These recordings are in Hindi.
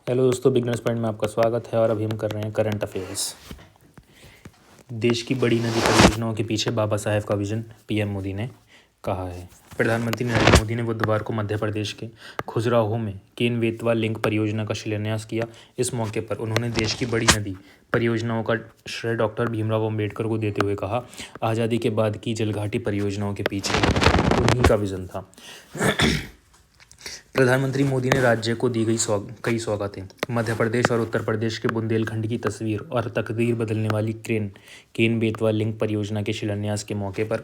हेलो दोस्तों, बिगनर्स पॉइंट में आपका स्वागत है और अभी हम कर रहे हैं करंट अफेयर्स। देश की बड़ी नदी परियोजनाओं के पीछे बाबा साहेब का विजन, पीएम मोदी ने कहा है। प्रधानमंत्री नरेंद्र मोदी ने बुधवार को मध्य प्रदेश के खजुराहो में केन बेतवा लिंक परियोजना का शिलान्यास किया। इस मौके पर उन्होंने देश की बड़ी नदी परियोजनाओं का श्रेय डॉक्टर भीमराव अम्बेडकर को देते हुए कहा, आज़ादी के बाद की जलघाटी परियोजनाओं के पीछे उन्हीं का विजन था। प्रधानमंत्री मोदी ने राज्य को दी गई कई सौगातें। मध्य प्रदेश और उत्तर प्रदेश के बुंदेलखंड की तस्वीर और तकदीर बदलने वाली केन बेतवा लिंक परियोजना के शिलान्यास के मौके पर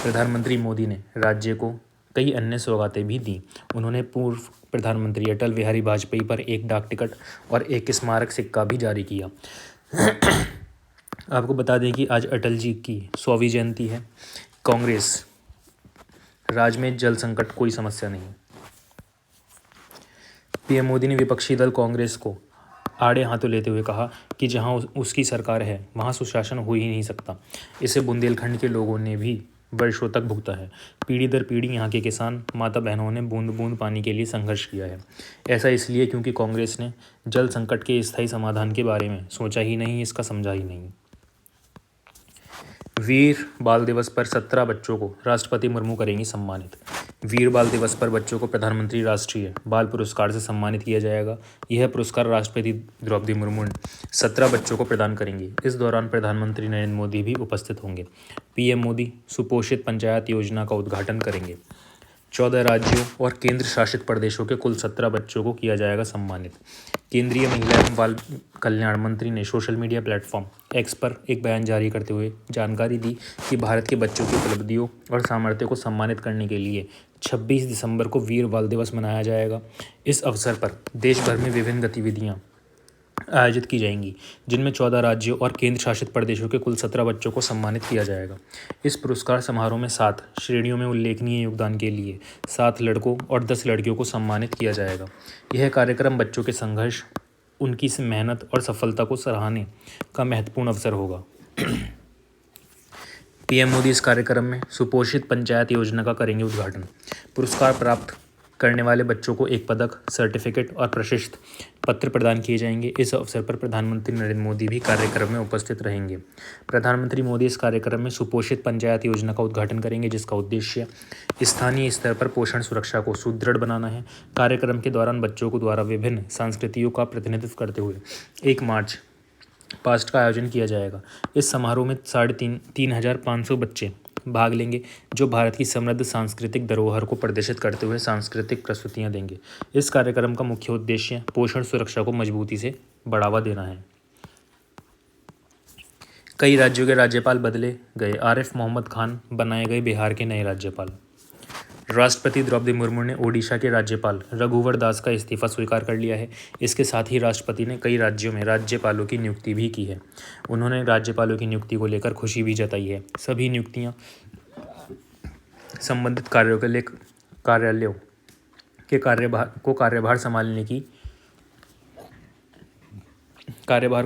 प्रधानमंत्री मोदी ने राज्य को कई अन्य सौगातें भी दी। उन्होंने पूर्व प्रधानमंत्री अटल बिहारी वाजपेयी पर एक डाक टिकट और एक स्मारक सिक्का भी जारी किया। आपको बता दें कि आज अटल जी की 100वीं जयंती है। कांग्रेस राज्य में जल संकट कोई समस्या नहीं। पीएम मोदी ने विपक्षी दल कांग्रेस को आड़े हाथों लेते हुए कहा कि जहां उसकी सरकार है वहां सुशासन हो ही नहीं सकता। इसे बुंदेलखंड के लोगों ने भी वर्षों तक भुगता है। पीढ़ी दर पीढ़ी यहाँ के किसान माता बहनों ने बूंद बूंद पानी के लिए संघर्ष किया है। ऐसा इसलिए क्योंकि कांग्रेस ने जल संकट के स्थायी समाधान के बारे में सोचा ही नहीं, इसका समझा ही नहीं। वीर बाल दिवस पर 17 बच्चों को राष्ट्रपति मुर्मू करेंगी सम्मानित। वीर बाल दिवस पर बच्चों को प्रधानमंत्री राष्ट्रीय बाल पुरस्कार से सम्मानित किया जाएगा। यह पुरस्कार राष्ट्रपति द्रौपदी मुर्मू 17 बच्चों को प्रदान करेंगी। इस दौरान प्रधानमंत्री नरेंद्र मोदी भी उपस्थित होंगे। पीएम मोदी सुपोषित पंचायत योजना का उद्घाटन करेंगे। 14 राज्यों और केंद्र शासित प्रदेशों के कुल 17 बच्चों को किया जाएगा सम्मानित। केंद्रीय महिला एवं बाल कल्याण मंत्री ने सोशल मीडिया प्लेटफॉर्म एक्स पर एक बयान जारी करते हुए जानकारी दी कि भारत के बच्चों की उपलब्धियों और सामर्थ्य को सम्मानित करने के लिए 26 दिसंबर को वीर बाल दिवस मनाया जाएगा। इस अवसर पर देश भर में विभिन्न गतिविधियां आयोजित की जाएंगी, जिनमें 14 राज्यों और केंद्र शासित प्रदेशों के कुल 17 बच्चों को सम्मानित किया जाएगा। इस पुरस्कार समारोह में 7 श्रेणियों में उल्लेखनीय योगदान के लिए 7 लड़कों और 10 लड़कियों को सम्मानित किया जाएगा। यह कार्यक्रम बच्चों के संघर्ष, उनकी मेहनत और सफलता को सराहने का महत्वपूर्ण अवसर होगा। पीएम मोदी इस कार्यक्रम में सुपोषित पंचायत योजना का करेंगे उद्घाटन। पुरस्कार प्राप्त करने वाले बच्चों को एक पदक, सर्टिफिकेट और प्रशस्ति पत्र प्रदान किए जाएंगे। इस अवसर पर प्रधानमंत्री नरेंद्र मोदी भी कार्यक्रम में उपस्थित रहेंगे। प्रधानमंत्री मोदी इस कार्यक्रम में सुपोषित पंचायत योजना का उद्घाटन करेंगे, जिसका उद्देश्य स्थानीय स्तर पर पोषण सुरक्षा को सुदृढ़ बनाना है। कार्यक्रम के दौरान बच्चों को द्वारा विभिन्न संस्कृतियों का प्रतिनिधित्व करते हुए एक मार्च पास्ट का आयोजन किया जाएगा। इस समारोह में 3,500 बच्चे भाग लेंगे, जो भारत की समृद्ध सांस्कृतिक धरोहर को प्रदर्शित करते हुए सांस्कृतिक प्रस्तुतियां देंगे। इस कार्यक्रम का मुख्य उद्देश्य पोषण सुरक्षा को मजबूती से बढ़ावा देना है। कई राज्यों के राज्यपाल बदले गए। आरिफ मोहम्मद खान बनाए गए बिहार के नए राज्यपाल। राष्ट्रपति द्रौपदी मुर्मू ने ओडिशा के राज्यपाल रघुवर दास का इस्तीफा स्वीकार कर लिया है। इसके साथ ही राष्ट्रपति ने कई राज्यों में राज्यपालों की नियुक्ति भी की है। उन्होंने राज्यपालों की नियुक्ति को लेकर खुशी भी जताई है। सभी नियुक्तियां संबंधित कार्यालयों के कार्यभार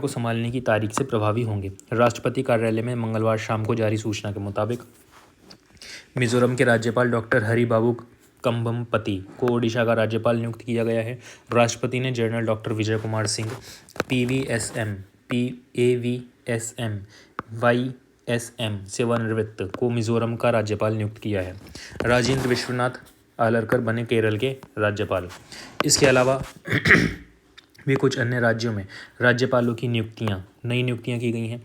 को संभालने की तारीख से प्रभावी होंगे। राष्ट्रपति कार्यालय में मंगलवार शाम को जारी सूचना के मुताबिक मिजोरम के राज्यपाल डॉक्टर हरिबाबू कंभमपति को ओडिशा का राज्यपाल नियुक्त किया गया है। राष्ट्रपति ने general doctor Vijay Kumar Singh PVSM AVSM YSM सेवानिवृत्त को मिजोरम का राज्यपाल नियुक्त किया है। राजेंद्र विश्वनाथ आलरकर बने केरल के राज्यपाल। इसके अलावा भी कुछ अन्य राज्यों में राज्यपालों की नई नियुक्तियां की गई हैं।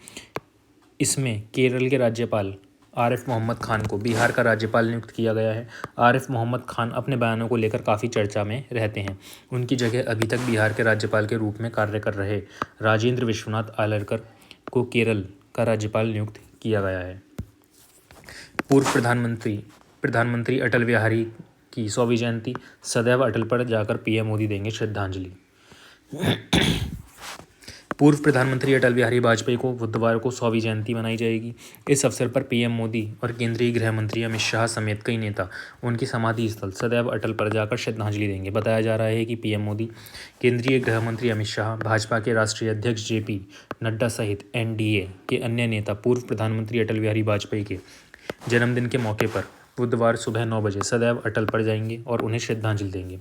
इसमें केरल के राज्यपाल आरिफ मोहम्मद खान को बिहार का राज्यपाल नियुक्त किया गया है। आरिफ मोहम्मद खान अपने बयानों को लेकर काफ़ी चर्चा में रहते हैं। उनकी जगह अभी तक बिहार के राज्यपाल के रूप में कार्य कर रहे राजेंद्र विश्वनाथ आलरकर को केरल का राज्यपाल नियुक्त किया गया है। पूर्व प्रधानमंत्री अटल बिहारी की 100वीं जयंती। सदैव अटल पर जाकर पीएम मोदी देंगे श्रद्धांजलि। पूर्व प्रधानमंत्री अटल बिहारी वाजपेयी को बुधवार को 100वीं जयंती मनाई जाएगी। इस अवसर पर पीएम मोदी और केंद्रीय गृह मंत्री अमित शाह समेत कई नेता उनकी समाधि स्थल सदैव अटल पर जाकर श्रद्धांजलि देंगे। बताया जा रहा है कि पीएम मोदी, केंद्रीय गृह मंत्री अमित शाह, भाजपा के राष्ट्रीय अध्यक्ष JP नड्डा सहित NDA के अन्य नेता पूर्व प्रधानमंत्री अटल बिहारी वाजपेयी के जन्मदिन के मौके पर बुधवार सुबह 9 बजे सदैव अटल पर जाएंगे और उन्हें श्रद्धांजलि देंगे।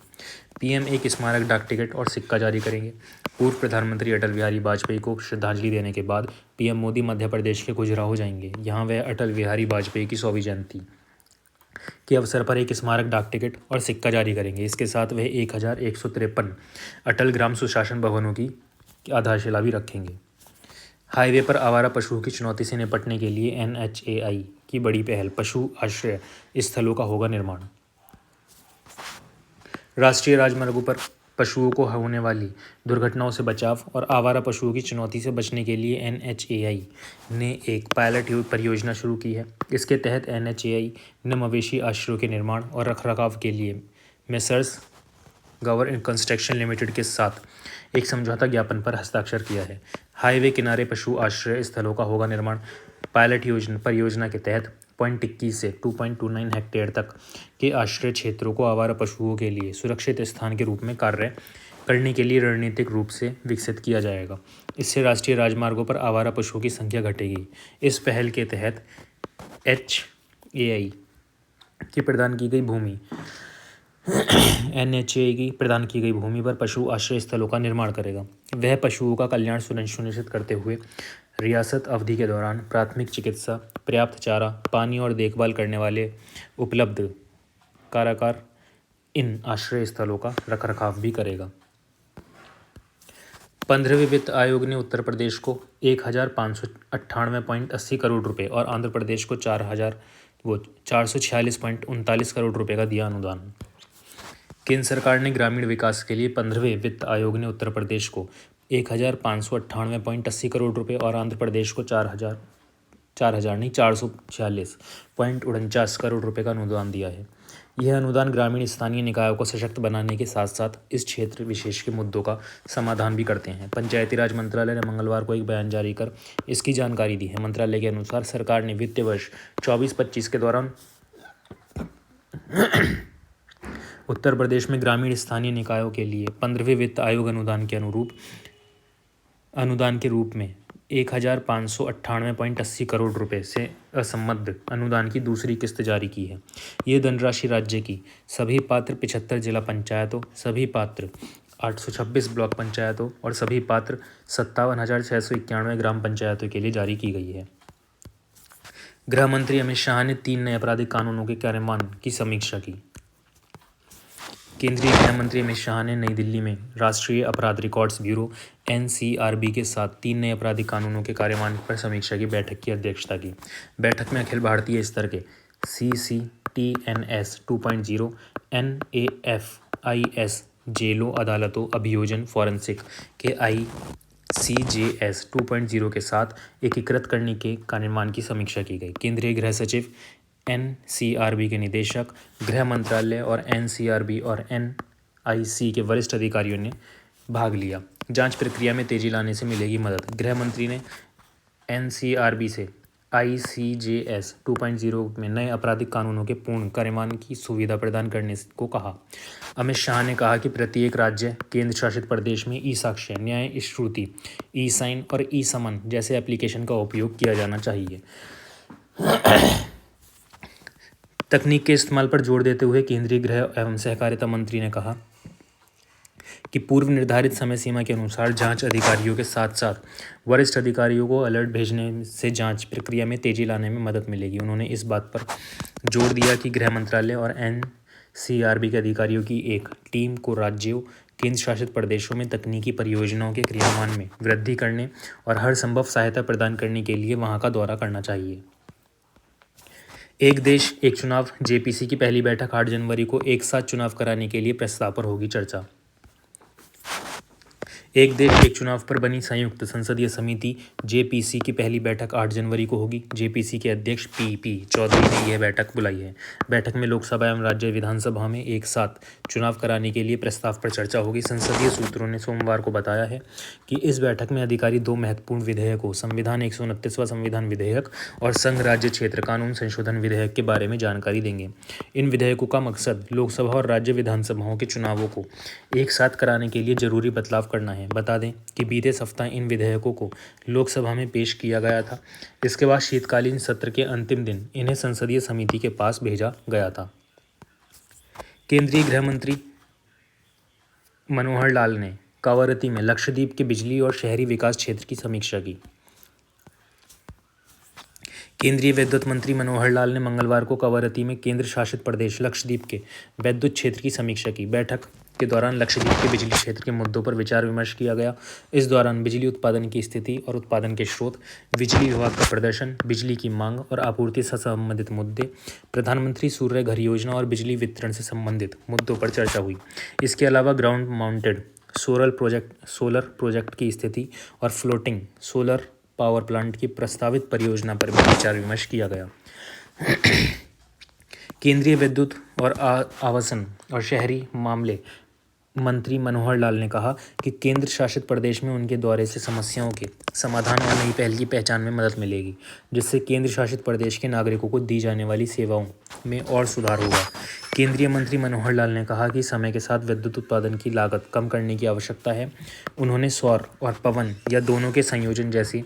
पीएम एक स्मारक डाक टिकट और सिक्का जारी करेंगे। पूर्व प्रधानमंत्री अटल बिहारी वाजपेयी को श्रद्धांजलि देने के बाद पीएम मोदी मध्य प्रदेश के खजुराहो जाएंगे। यहाँ वह अटल बिहारी वाजपेयी की 100वीं जयंती के अवसर पर एक स्मारक डाक टिकट और सिक्का जारी करेंगे। इसके साथ वह 1153 अटल ग्राम सुशासन भवनों की आधारशिला भी रखेंगे। हाईवे पर आवारा पशुओं की चुनौती से निपटने के लिए NHAI की बड़ी पहल, पशु आश्रय स्थलों का होगा निर्माण। राष्ट्रीय राजमार्गों पर पशुओं को होने वाली दुर्घटनाओं से बचाव और आवारा पशुओं की चुनौती से बचने के लिए NHAI ने एक पायलट परियोजना शुरू की है। इसके तहत NHAI ने मवेशी आश्रयों के निर्माण और रखरखाव के लिए मेसर्स गवर कंस्ट्रक्शन लिमिटेड के साथ एक समझौता ज्ञापन पर हस्ताक्षर किया है। हाईवे किनारे पशु आश्रय स्थलों का होगा निर्माण। पायलट परियोजना के तहत 0.21 से 2.29 हेक्टेयर तक के आश्रय क्षेत्रों को आवारा पशुओं के लिए सुरक्षित स्थान के रूप में कार्य करने के लिए रणनीतिक रूप से विकसित किया जाएगा। इससे राष्ट्रीय राजमार्गों पर आवारा पशुओं की संख्या घटेगी। इस पहल के तहत NHAI की प्रदान की गई भूमि पर पशु आश्रय स्थलों का निर्माण करेगा। वह पशुओं का कल्याण सुनिश्चित करते हुए रियासत अवधि के दौरान प्राथमिक चिकित्सा, पर्याप्त चारा, पानी और देखभाल करने वाले उपलब्ध कारागार इन आश्रय स्थलों का रखरखाव भी करेगा। 15वें वित्त आयोग ने उत्तर प्रदेश को 1598.80 करोड़ रुपए और आंध्र प्रदेश को 446.39 करोड़ रुपए का दिया अनुदान। केंद्र सरकार ने ग्रामीण विकास के लिए 15वें वित्त आयोग ने उत्तर प्रदेश को 1598.80 करोड़ रुपए और आंध्र प्रदेश को 446.49 करोड़ रुपए का अनुदान दिया है। यह अनुदान ग्रामीण स्थानीय निकायों को सशक्त बनाने के साथ साथ इस क्षेत्र विशेष के मुद्दों का समाधान भी करते हैं। पंचायती राज मंत्रालय ने मंगलवार को एक बयान जारी कर इसकी जानकारी दी है। मंत्रालय के अनुसार सरकार ने वित्तीय वर्ष 24-25 के दौरान उत्तर प्रदेश में ग्रामीण स्थानीय निकायों के लिए 15वें वित्त आयोग अनुदान के रूप में 1598.80 करोड़ रुपए से असंबद्ध अनुदान की दूसरी किस्त जारी की है। ये धनराशि राज्य की सभी पात्र 75 जिला पंचायतों, सभी पात्र 826 ब्लॉक पंचायतों और सभी पात्र 57,691 ग्राम पंचायतों के लिए जारी की गई है। गृह मंत्री अमित शाह ने 3 नए आपराधिक कानूनों के कार्यान्वयन की समीक्षा की। केंद्रीय गृह मंत्री अमित शाह ने नई दिल्ली में राष्ट्रीय अपराध रिकॉर्ड्स ब्यूरो NCRB के साथ 3 नए आपराधिक कानूनों के कार्यान्वयन पर समीक्षा की बैठक की अध्यक्षता की। बैठक में अखिल भारतीय स्तर के CCTNS 2.0, NAFIS जेलों, अदालतों, अभियोजन, फॉरेंसिक के ICJS 2.0 के साथ एकीकृत करने के कार्यान्वयन की समीक्षा की गई। केंद्रीय गृह सचिव, NCRB के निदेशक, गृह मंत्रालय और NCRB और NIC के वरिष्ठ अधिकारियों ने भाग लिया। जांच प्रक्रिया में तेजी लाने से मिलेगी मदद। गृह मंत्री ने NCRB से ICJS 2.0 में नए आपराधिक कानूनों के पूर्ण कार्यान्वयन की सुविधा प्रदान करने को कहा। अमित शाह ने कहा कि प्रत्येक राज्य, केंद्र शासित प्रदेश में ई-साक्ष्य, न्याय श्रुति, ई-साइन और ई-समन जैसे एप्लीकेशन का उपयोग किया जाना चाहिए। तकनीक के इस्तेमाल पर जोर देते हुए केंद्रीय गृह एवं सहकारिता मंत्री ने कहा कि पूर्व निर्धारित समय सीमा के अनुसार जांच अधिकारियों के साथ साथ वरिष्ठ अधिकारियों को अलर्ट भेजने से जांच प्रक्रिया में तेजी लाने में मदद मिलेगी। उन्होंने इस बात पर जोर दिया कि गृह मंत्रालय और NCRB के अधिकारियों की एक टीम को राज्यों, केंद्र शासित प्रदेशों में तकनीकी परियोजनाओं के क्रियान्वयन में वृद्धि करने और हर संभव सहायता प्रदान करने के लिए वहां का दौरा करना चाहिए। एक देश एक चुनाव JPC की पहली बैठक 8 जनवरी को एक साथ चुनाव कराने के लिए प्रस्ताव पर होगी चर्चा। एक देश एक चुनाव पर बनी संयुक्त संसदीय समिति JPC की पहली बैठक 8 जनवरी को होगी। JPC के अध्यक्ष PP चौधरी ने यह बैठक बुलाई है। बैठक में लोकसभा एवं राज्य विधानसभा में एक साथ चुनाव कराने के लिए प्रस्ताव पर चर्चा होगी। संसदीय सूत्रों ने सोमवार को बताया है कि इस बैठक में अधिकारी 2 महत्वपूर्ण विधेयकों, संविधान 129वां संविधान विधेयक और संघ राज्य क्षेत्र कानून संशोधन विधेयक के बारे में जानकारी देंगे। इन विधेयकों का मकसद लोकसभा और राज्य विधानसभाओं के चुनावों को एक साथ कराने के लिए जरूरी बदलाव करना है। हैं। बता दें कि बीते सप्ताह इन विधेयकों को लोकसभा में पेश किया गया था। इसके बाद शीतकालीन सत्र के अंतिम दिन इन्हें संसदीय समिति के पास भेजा गया था। केंद्रीय गृह मंत्री मनोहर लाल ने कवरत्ती में लक्षद्वीप के बिजली और शहरी विकास क्षेत्र की समीक्षा की। केंद्रीय विद्युत मंत्री मनोहर लाल ने मंगलवार को कवरत्ती में केंद्र शासित प्रदेश लक्षद्वीप के विद्युत क्षेत्र की समीक्षा की। बैठक के दौरान लक्षद्वीप के बिजली क्षेत्र के मुद्दों पर विचार विमर्श किया गया। इस दौरान बिजली उत्पादन की स्थिति और उत्पादन के स्रोत, बिजली विभाग का प्रदर्शन, बिजली की मांग और आपूर्ति से संबंधित मुद्दे, प्रधानमंत्री सूर्य घर योजना और बिजली वितरण से संबंधित मुद्दों पर चर्चा हुई। इसके अलावा ग्राउंड माउंटेड सोलर प्रोजेक्ट की स्थिति और फ्लोटिंग सोलर पावर प्लांट की प्रस्तावित परियोजना पर भी विचार विमर्श किया गया। केंद्रीय विद्युत और आवासन और शहरी मामले मंत्री मनोहर लाल ने कहा कि केंद्र शासित प्रदेश में उनके दौरे से समस्याओं के समाधान और नई पहल की पहचान में मदद मिलेगी, जिससे केंद्र शासित प्रदेश के नागरिकों को दी जाने वाली सेवाओं में और सुधार होगा। केंद्रीय मंत्री मनोहर लाल ने कहा कि समय के साथ विद्युत उत्पादन की लागत कम करने की आवश्यकता है। उन्होंने सौर और पवन या दोनों के संयोजन जैसी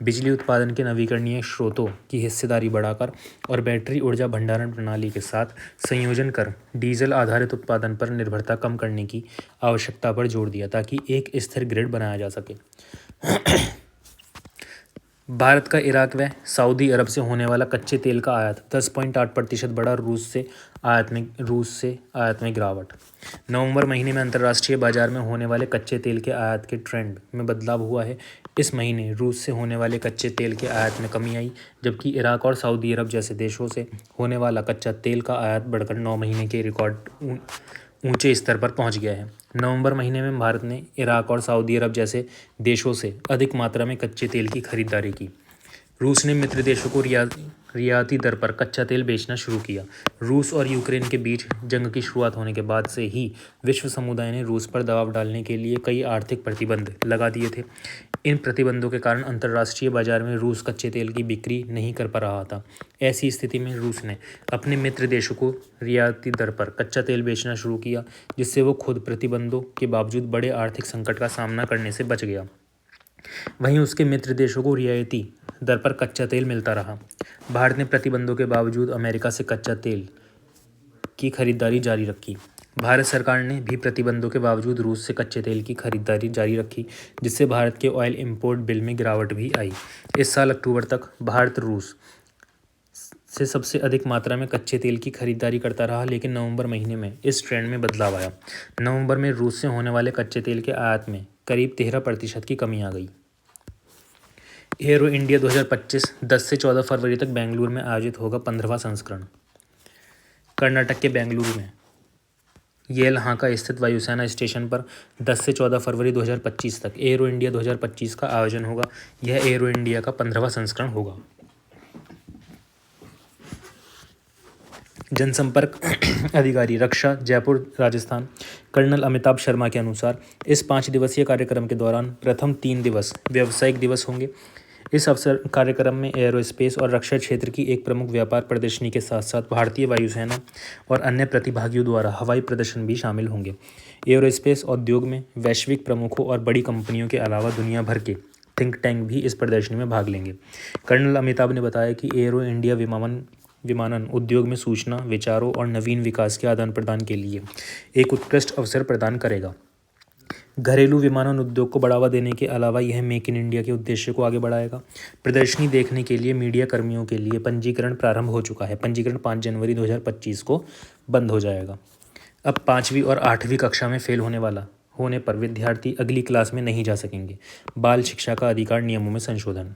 बिजली उत्पादन के नवीकरणीय स्रोतों की हिस्सेदारी बढ़ाकर और बैटरी ऊर्जा भंडारण प्रणाली के साथ संयोजन कर डीजल आधारित उत्पादन पर निर्भरता कम करने की आवश्यकता पर जोर दिया, ताकि एक स्थिर ग्रिड बनाया जा सके। भारत का इराक व सऊदी अरब से होने वाला कच्चे तेल का आयात 10.8% बढ़ा। रूस से आयात में गिरावट। नवंबर महीने में अंतर्राष्ट्रीय बाजार में होने वाले कच्चे तेल के आयात के ट्रेंड में बदलाव हुआ है। इस महीने रूस से होने वाले कच्चे तेल के आयात में कमी आई, जबकि इराक और सऊदी अरब जैसे देशों से होने वाला कच्चा तेल का आयात बढ़कर 9 महीने के रिकॉर्ड ऊंचे स्तर पर पहुंच गया है। नवंबर महीने में भारत ने इराक और सऊदी अरब जैसे देशों से अधिक मात्रा में कच्चे तेल की खरीदारी की। रूस ने मित्र देशों को रियायती दर पर कच्चा तेल बेचना शुरू किया। रूस और यूक्रेन के बीच जंग की शुरुआत होने के बाद से ही विश्व समुदाय ने रूस पर दबाव डालने के लिए कई आर्थिक प्रतिबंध लगा दिए थे। इन प्रतिबंधों के कारण अंतर्राष्ट्रीय बाजार में रूस कच्चे तेल की बिक्री नहीं कर पा रहा था। ऐसी स्थिति में रूस ने अपने मित्र देशों को रियायती दर पर कच्चा तेल बेचना शुरू किया, जिससे वो खुद प्रतिबंधों के बावजूद बड़े आर्थिक संकट का सामना करने से बच गया। वहीं उसके मित्र देशों को रियायती दर पर कच्चा तेल मिलता रहा। भारत ने प्रतिबंधों के बावजूद अमेरिका से कच्चा तेल की खरीदारी जारी रखी। भारत सरकार ने भी प्रतिबंधों के बावजूद रूस से कच्चे तेल की खरीदारी जारी रखी, जिससे भारत के ऑयल इंपोर्ट बिल में गिरावट भी आई। इस साल अक्टूबर तक भारत रूस से सबसे अधिक मात्रा में कच्चे तेल की खरीदारी करता रहा, लेकिन नवंबर महीने में इस ट्रेंड में बदलाव आया। नवंबर में रूस से होने वाले कच्चे तेल के आयात में करीब 13% की कमी आ गई। एरो इंडिया 2025 10 से 14 फरवरी तक बेंगलुरु में आयोजित होगा 15वां संस्करण। कर्नाटक के बेंगलुरु में येलहांका स्थित वायुसेना स्टेशन पर 10 से 14 फरवरी 2025 तक एरो इंडिया 2025 का आयोजन होगा। यह एरो इंडिया का 15वां संस्करण होगा। जनसंपर्क अधिकारी रक्षा, जयपुर, राजस्थान, कर्नल अमिताभ शर्मा के अनुसार इस 5 दिवसीय कार्यक्रम के दौरान प्रथम 3 दिवस व्यावसायिक दिवस होंगे। इस अवसर कार्यक्रम में एरोस्पेस और रक्षा क्षेत्र की एक प्रमुख व्यापार प्रदर्शनी के साथ साथ भारतीय वायुसेना और अन्य प्रतिभागियों द्वारा हवाई प्रदर्शन भी शामिल होंगे। एरोस्पेस उद्योग में वैश्विक प्रमुखों और बड़ी कंपनियों के अलावा दुनिया भर के थिंक टैंक भी इस प्रदर्शनी में भाग लेंगे। कर्नल अमिताभ ने बताया कि एरो इंडिया विमानन उद्योग में सूचना, विचारों और नवीन विकास के आदान प्रदान के लिए एक उत्कृष्ट अवसर प्रदान करेगा। घरेलू विमानन उद्योग को बढ़ावा देने के अलावा यह मेक इन इंडिया के उद्देश्य को आगे बढ़ाएगा। प्रदर्शनी देखने के लिए मीडिया कर्मियों के लिए पंजीकरण प्रारंभ हो चुका है। पंजीकरण 5 जनवरी 2025 को बंद हो जाएगा। अब 5वीं और 8वीं कक्षा में फेल होने पर विद्यार्थी अगली क्लास में नहीं जा सकेंगे। बाल शिक्षा का अधिकार नियमों में संशोधन।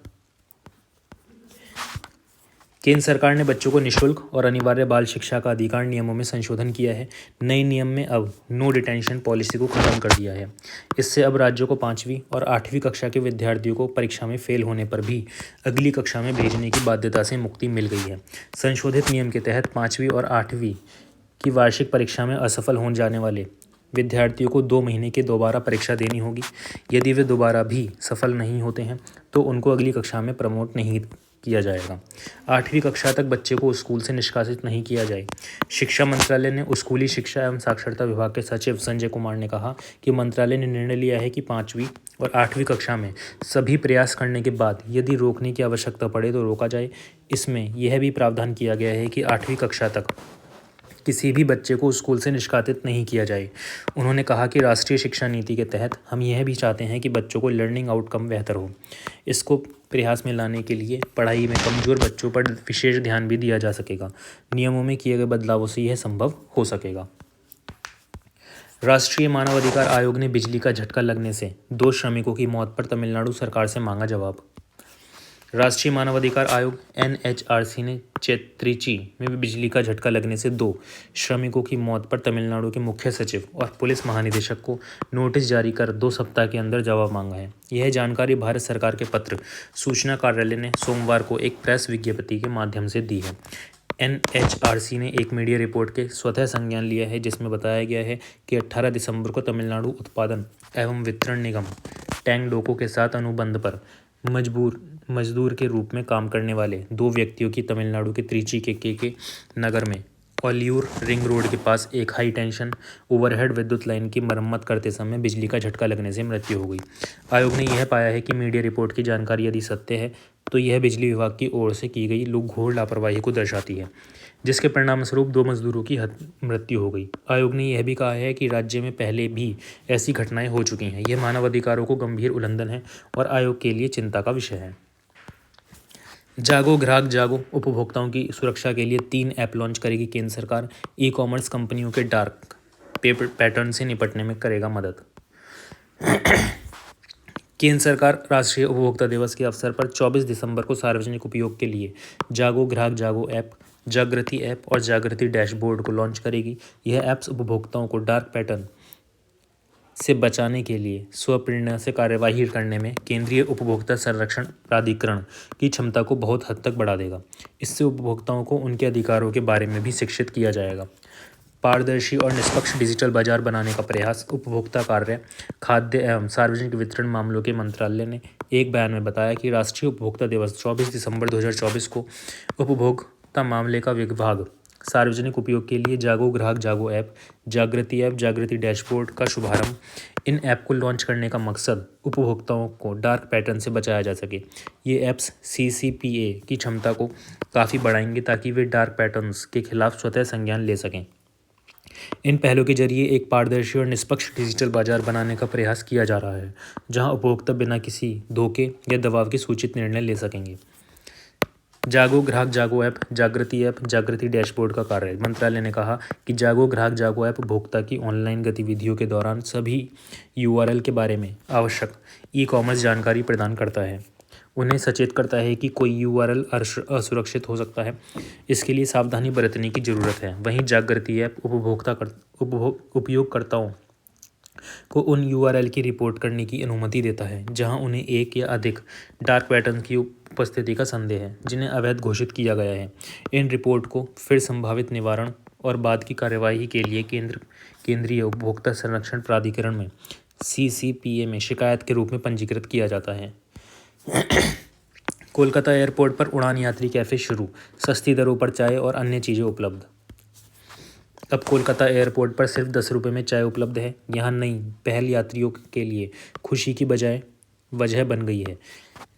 केंद्र सरकार ने बच्चों को निःशुल्क और अनिवार्य बाल शिक्षा का अधिकार नियमों में संशोधन किया है। नए नियम में अब नो डिटेंशन पॉलिसी को खत्म कर दिया है। इससे अब राज्यों को 5वीं और 8वीं कक्षा के विद्यार्थियों को परीक्षा में फेल होने पर भी अगली कक्षा में भेजने की बाध्यता से मुक्ति मिल गई है। संशोधित नियम के तहत 5वीं और 8वीं की वार्षिक परीक्षा में असफल हो जाने वाले विद्यार्थियों को 2 महीने की दोबारा परीक्षा देनी होगी। यदि वे दोबारा भी सफल नहीं होते हैं तो उनको अगली कक्षा में प्रमोट नहीं किया जाएगा। 8वीं कक्षा तक बच्चे को स्कूल से निष्कासित नहीं किया जाए। शिक्षा मंत्रालय ने स्कूली शिक्षा एवं साक्षरता विभाग के सचिव संजय कुमार ने कहा कि मंत्रालय ने निर्णय लिया है कि 5वीं और 8वीं कक्षा में सभी प्रयास करने के बाद यदि रोकने की आवश्यकता पड़े तो रोका जाए। इसमें यह भी प्रावधान किया गया है कि 8वीं कक्षा तक किसी भी बच्चे को स्कूल से निष्कासित नहीं किया जाए। उन्होंने कहा कि राष्ट्रीय शिक्षा नीति के तहत हम यह भी चाहते हैं कि बच्चों को लर्निंग आउटकम बेहतर हो। इसको प्रयास में लाने के लिए पढ़ाई में कमज़ोर बच्चों पर विशेष ध्यान भी दिया जा सकेगा। नियमों में किए गए बदलावों से यह संभव हो सकेगा। राष्ट्रीय मानवाधिकार आयोग ने बिजली का झटका लगने से 2 श्रमिकों की मौत पर तमिलनाडु सरकार से मांगा जवाब। राष्ट्रीय मानवाधिकार आयोग NHRC ने त्रिची में बिजली का झटका लगने से 2 श्रमिकों की मौत पर तमिलनाडु के मुख्य सचिव और पुलिस महानिदेशक को नोटिस जारी कर 2 सप्ताह के अंदर जवाब मांगा है। यह जानकारी भारत सरकार के पत्र सूचना कार्यालय ने सोमवार को एक प्रेस विज्ञप्ति के माध्यम से दी है। NHRC ने एक मीडिया रिपोर्ट के स्वतः संज्ञान लिया है जिसमें बताया गया है कि 18 दिसंबर को तमिलनाडु उत्पादन एवं वितरण निगम टैंगडोको के साथ अनुबंध पर मजदूर के रूप में काम करने वाले 2 व्यक्तियों की तमिलनाडु के त्रिची के KK नगर में कोल्लियूर रिंग रोड के पास एक हाई टेंशन ओवरहेड विद्युत लाइन की मरम्मत करते समय बिजली का झटका लगने से मृत्यु हो गई। आयोग ने यह पाया है कि मीडिया रिपोर्ट की जानकारी यदि सत्य है तो यह बिजली विभाग की ओर से की गई घोर लापरवाही को दर्शाती है, जिसके परिणामस्वरूप 2 मजदूरों की मृत्यु हो गई। आयोग ने यह भी कहा है कि राज्य में पहले भी ऐसी घटनाएं हो चुकी हैं। यह मानवाधिकारों को गंभीर उल्लंघन है और आयोग के लिए चिंता का विषय है। जागो ग्राहक जागो उपभोक्ताओं की सुरक्षा के लिए 3 ऐप लॉन्च करेगी केंद्र सरकार। ई-कॉमर्स कंपनियों के डार्क पैटर्न से निपटने में करेगा मदद। केंद्र सरकार राष्ट्रीय उपभोक्ता दिवस के अवसर पर 24 दिसंबर को सार्वजनिक उपयोग के लिए जागो ग्राहक जागो ऐप, जागृति ऐप और जागृति डैशबोर्ड को लॉन्च करेगी। यह ऐप्स उपभोक्ताओं को डार्क पैटर्न से बचाने के लिए स्वप्रेरणा से कार्यवाही करने में केंद्रीय उपभोक्ता संरक्षण प्राधिकरण की क्षमता को बहुत हद तक बढ़ा देगा। इससे उपभोक्ताओं को उनके अधिकारों के बारे में भी शिक्षित किया जाएगा। पारदर्शी और निष्पक्ष डिजिटल बाजार बनाने का प्रयास उपभोक्ता कार्य, खाद्य एवं सार्वजनिक वितरण मामलों के मंत्रालय ने एक बयान में बताया कि राष्ट्रीय उपभोक्ता दिवस 24 दिसंबर 2024 को उपभोक्ता मामले का विभाग सार्वजनिक उपयोग के लिए जागो ग्राहक जागो ऐप, जागृति डैशबोर्ड का शुभारंभ। इन ऐप को लॉन्च करने का मकसद उपभोक्ताओं को डार्क पैटर्न से बचाया जा सके। ये ऐप्स CCPA की क्षमता को काफ़ी बढ़ाएंगे ताकि वे डार्क पैटर्न्स के खिलाफ स्वतः संज्ञान ले सकें। इन पहलों के जरिए एक पारदर्शी और निष्पक्ष डिजिटल बाजार बनाने का प्रयास किया जा रहा है, जहां उपभोक्ता बिना किसी धोखे या दबाव के सूचित निर्णय ले सकेंगे। जागो ग्राहक जागो ऐप, जागृति डैशबोर्ड का कार्य। मंत्रालय ने कहा कि जागो ग्राहक जागो ऐप उपभोक्ता की ऑनलाइन गतिविधियों के दौरान सभी URL के बारे में आवश्यक ई-कॉमर्स जानकारी प्रदान करता है। उन्हें सचेत करता है कि कोई URL असुरक्षित हो सकता है। इसके लिए सावधानी बरतने की ज़रूरत है। वहीं जागृति ऐप उपयोगकर्ताओं को उन URL की रिपोर्ट करने की अनुमति देता है जहां उन्हें एक या अधिक डार्क पैटर्न की उपस्थिति का संदेह है, जिन्हें अवैध घोषित किया गया है। इन रिपोर्ट को फिर संभावित निवारण और बाद की कार्यवाही के लिए केंद्रीय उपभोक्ता संरक्षण प्राधिकरण में CCPA में शिकायत के रूप में पंजीकृत किया जाता है। कोलकाता एयरपोर्ट पर उड़ान यात्री कैफ़े शुरू, सस्ती दरों पर चाय और अन्य चीज़ें उपलब्ध। अब कोलकाता एयरपोर्ट पर सिर्फ 10 रुपये में चाय उपलब्ध है। यहाँ नई पहल यात्रियों के लिए खुशी की बजाय वजह बन गई है।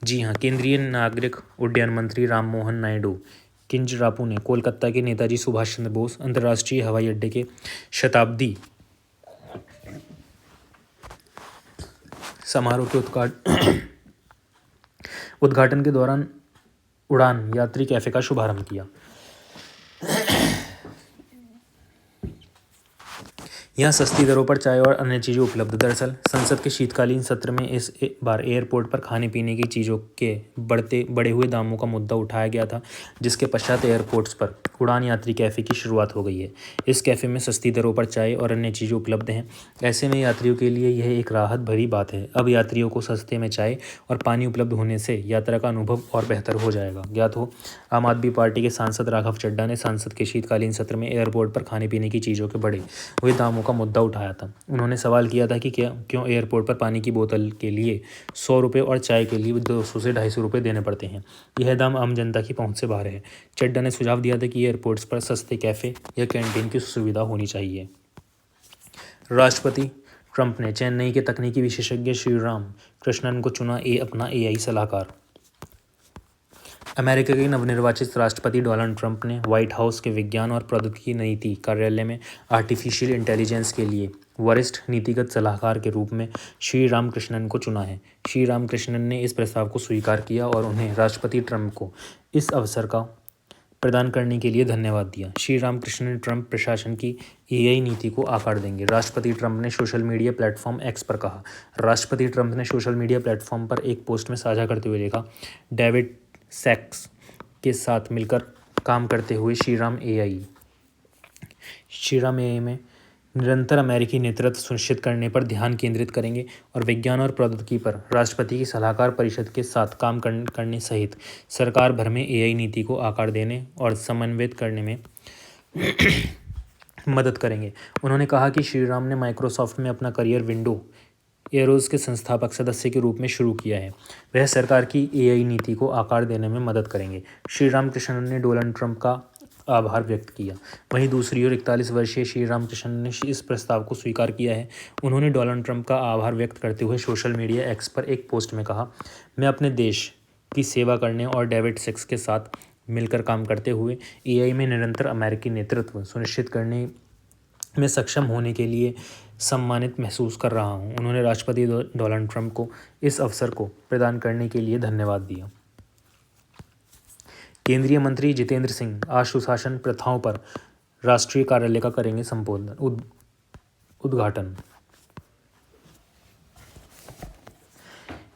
जी हाँ, केंद्रीय नागरिक उड्डयन मंत्री राममोहन नायडू किंजरापू ने कोलकाता के नेताजी सुभाष चंद्र बोस अंतर्राष्ट्रीय हवाई अड्डे के शताब्दी समारोह के उद्घाटन के दौरान उड़ान यात्री कैफ़े का शुभारंभ किया। यहाँ सस्ती दरों पर चाय और अन्य चीज़ें उपलब्ध। दरअसल संसद के शीतकालीन सत्र में इस बार एयरपोर्ट पर खाने पीने की चीज़ों के बढ़े हुए दामों का मुद्दा उठाया गया था, जिसके पश्चात एयरपोर्ट्स पर उड़ान यात्री कैफ़े की शुरुआत हो गई है। इस कैफ़े में सस्ती दरों पर चाय और अन्य चीज़ें उपलब्ध हैं। ऐसे में यात्रियों के लिए यह एक राहत भरी बात है। अब यात्रियों को सस्ते में चाय और पानी उपलब्ध होने से यात्रा का अनुभव और बेहतर हो जाएगा। ज्ञात हो, आम आदमी पार्टी के सांसद राघव चड्ढा ने संसद के शीतकालीन सत्र में एयरपोर्ट पर खाने पीने की चीज़ों के बढ़े हुए दामों का मुद्दा उठाया था। उन्होंने सवाल किया था कि क्यों एयरपोर्ट पर पानी की बोतल के लिए 100 रुपये और चाय के लिए 200 से 250 रुपये देने पड़ते हैं। यह दाम आम जनता की पहुंच से बाहर है। चड्डा ने सुझाव दिया था कि एयरपोर्ट्स पर सस्ते कैफ़े या कैंटीन की सुविधा होनी चाहिए। राष्ट्रपति ट्रंप ने चेन्नई के तकनीकी विशेषज्ञ श्रीराम कृष्णन को चुना अपना AI सलाहकार। अमेरिका के नवनिर्वाचित राष्ट्रपति डोनाल्ड ट्रंप ने व्हाइट हाउस के विज्ञान और प्रौद्योगिकी नीति कार्यालय में आर्टिफिशियल इंटेलिजेंस के लिए वरिष्ठ नीतिगत सलाहकार के रूप में श्री रामकृष्णन को चुना है। श्री रामकृष्णन ने इस प्रस्ताव को स्वीकार किया और उन्हें राष्ट्रपति ट्रंप को इस अवसर का प्रदान करने के लिए धन्यवाद दिया। श्री रामकृष्णन ने ट्रंप प्रशासन की AI नीति को आकार देंगे। राष्ट्रपति ट्रंप ने सोशल मीडिया प्लेटफॉर्म X पर कहा। राष्ट्रपति ट्रंप ने सोशल मीडिया प्लेटफॉर्म पर एक पोस्ट में साझा करते हुए लिखा, डेविड सैक्स के साथ मिलकर काम करते हुए श्रीराम AI में निरंतर अमेरिकी नेतृत्व सुनिश्चित करने पर ध्यान केंद्रित करेंगे और विज्ञान और प्रौद्योगिकी पर राष्ट्रपति की सलाहकार परिषद के साथ काम करने सहित सरकार भर में AI नीति को आकार देने और समन्वित करने में मदद करेंगे। उन्होंने कहा कि श्रीराम ने माइक्रोसॉफ्ट में अपना करियर विंडो एरोज के संस्थापक सदस्य के रूप में शुरू किया है। वह सरकार की AI नीति को आकार देने में मदद करेंगे। श्री रामकृष्णन ने डोनाल्ड ट्रंप का आभार व्यक्त किया। वहीं दूसरी ओर 41 वर्षीय श्री रामकृष्णन ने इस प्रस्ताव को स्वीकार किया है। उन्होंने डोनाल्ड ट्रंप का आभार व्यक्त करते हुए सोशल मीडिया X पर एक पोस्ट में कहा, मैं अपने देश की सेवा करने और डेविड सैक्स के साथ मिलकर काम करते हुए AI में निरंतर अमेरिकी नेतृत्व सुनिश्चित करने में सक्षम होने के लिए सम्मानित महसूस कर रहा हूं। उन्होंने राष्ट्रपति डोनाल्ड ट्रंप को इस अवसर को प्रदान करने के लिए धन्यवाद दिया। केंद्रीय मंत्री जितेंद्र सिंह आज सुशासन प्रथाओं पर राष्ट्रीय कार्यालय का करेंगे उद्घाटन।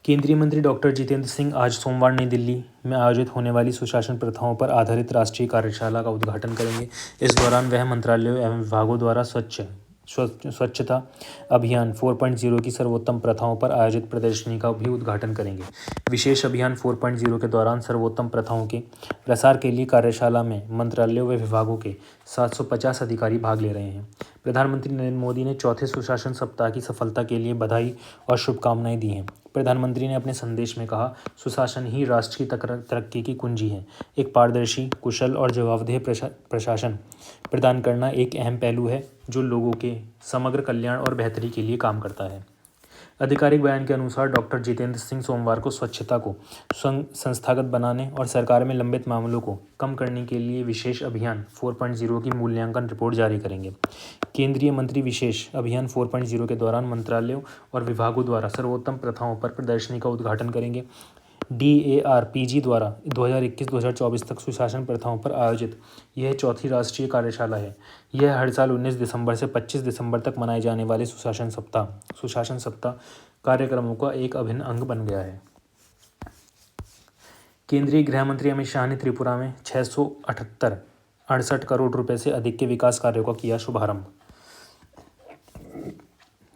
केंद्रीय मंत्री डॉक्टर जितेंद्र सिंह आज सोमवार नई दिल्ली में आयोजित होने वाली सुशासन प्रथाओं पर आधारित राष्ट्रीय कार्यशाला का उद्घाटन करेंगे। इस दौरान वह मंत्रालयों एवं विभागों द्वारा स्वच्छता अभियान 4.0 की सर्वोत्तम प्रथाओं पर आयोजित प्रदर्शनी का भी उद्घाटन करेंगे। विशेष अभियान 4.0 के दौरान सर्वोत्तम प्रथाओं के प्रसार के लिए कार्यशाला में मंत्रालयों व विभागों के 750 अधिकारी भाग ले रहे हैं। प्रधानमंत्री नरेंद्र मोदी ने चौथे सुशासन सप्ताह की सफलता के लिए बधाई और शुभकामनाएं दी हैं। प्रधानमंत्री ने अपने संदेश में कहा, सुशासन ही राष्ट्र की तरक्की की कुंजी है। एक पारदर्शी, कुशल और जवाबदेह प्रशासन प्रदान करना एक अहम पहलू है जो लोगों के समग्र कल्याण और बेहतरी के लिए काम करता है। आधिकारिक बयान के अनुसार डॉक्टर जितेंद्र सिंह सोमवार को स्वच्छता को संस्थागत बनाने और सरकार में लंबित मामलों को कम करने के लिए विशेष अभियान 4.0 की मूल्यांकन रिपोर्ट जारी करेंगे। केंद्रीय मंत्री विशेष अभियान 4.0 के दौरान मंत्रालयों और विभागों द्वारा सर्वोत्तम प्रथाओं पर प्रदर्शनी का उद्घाटन करेंगे। DARPG द्वारा 2021-2024 तक सुशासन प्रथाओं पर आयोजित यह चौथी राष्ट्रीय कार्यशाला है। यह हर साल 19 दिसंबर से 25 दिसंबर तक मनाए जाने वाले सुशासन सप्ताह कार्यक्रमों का एक अभिन्न अंग बन गया है। केंद्रीय गृह मंत्री अमित शाह ने त्रिपुरा में 668 करोड़ रुपए से अधिक के विकास कार्यों का किया शुभारंभ।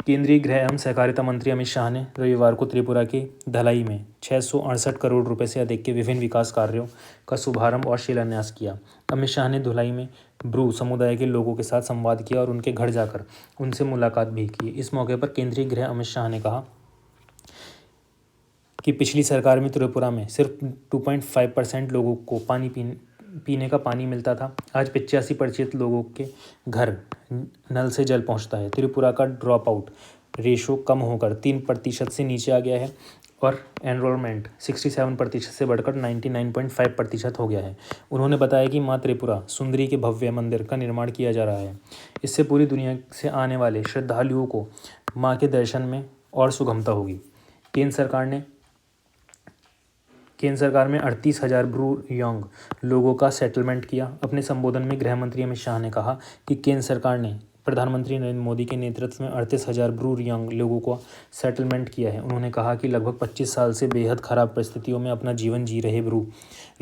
केंद्रीय गृह एवं सहकारिता मंत्री अमित शाह ने रविवार को त्रिपुरा के धलाई में 668 करोड़ रुपए से अधिक के विभिन्न विकास कार्यों का शुभारंभ और शिलान्यास किया। अमित शाह ने धुलाई में ब्रू समुदाय के लोगों के साथ संवाद किया और उनके घर जाकर उनसे मुलाकात भी की। इस मौके पर केंद्रीय गृह अमित शाह ने कहा कि पिछली सरकार में त्रिपुरा में सिर्फ 2.5% लोगों को पीने का पानी मिलता था। आज 85% लोगों के घर नल से जल पहुंचता है। त्रिपुरा का ड्रॉप आउट रेशो कम होकर 3% से नीचे आ गया है और एनरोलमेंट 67% से बढ़कर 99.5% हो गया है। उन्होंने बताया कि माँ त्रिपुरा सुंदरी के भव्य मंदिर का निर्माण किया जा रहा है। इससे पूरी दुनिया से आने वाले श्रद्धालुओं को माँ के दर्शन में और सुगमता होगी। केंद्र सरकार में 38,000 ब्रू रियांग लोगों का सेटलमेंट किया। अपने संबोधन में गृह मंत्री अमित शाह ने कहा कि केंद्र सरकार ने प्रधानमंत्री नरेंद्र मोदी के नेतृत्व में 38,000 ब्रू रियांग लोगों का सेटलमेंट किया है। उन्होंने कहा कि लगभग 25 साल से बेहद खराब परिस्थितियों में अपना जीवन जी रहे ब्रू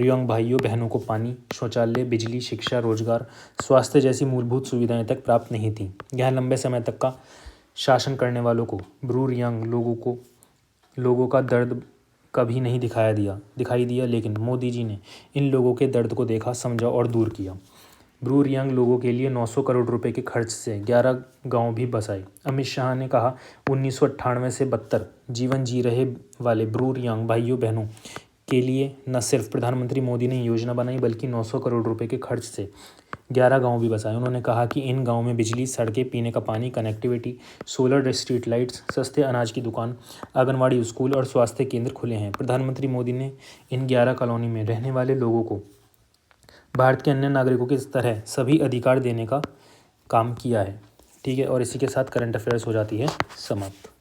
रियांग भाइयों बहनों को पानी, शौचालय, बिजली, शिक्षा, रोजगार, स्वास्थ्य जैसी मूलभूत सुविधाएं तक प्राप्त नहीं थीं। यहाँ लंबे समय तक का शासन करने वालों को ब्रू रियांग लोगों का दर्द कभी नहीं दिखाई दिया, लेकिन मोदी जी ने इन लोगों के दर्द को देखा, समझा और दूर किया। ब्रू रियांग लोगों के लिए 900 करोड़ रुपए के खर्च से 11 गांव भी बसाए। अमित शाह ने कहा 1998 से 72 जीवन जी रहे वाले ब्रू रियांग भाइयों बहनों के लिए न सिर्फ प्रधानमंत्री मोदी ने योजना बनाई बल्कि 900 करोड़ रुपए के खर्च से 11 गांव भी बसाए। उन्होंने कहा कि इन गांवों में बिजली, सड़कें, पीने का पानी, कनेक्टिविटी, सोलर स्ट्रीट लाइट्स, सस्ते अनाज की दुकान, आंगनवाड़ी, स्कूल और स्वास्थ्य केंद्र खुले हैं। प्रधानमंत्री मोदी ने इन 11 कॉलोनी में रहने वाले लोगों को भारत के अन्य नागरिकों की तरह सभी अधिकार देने का काम किया है। ठीक है, और इसी के साथ करंट अफेयर्स हो जाती है समाप्त।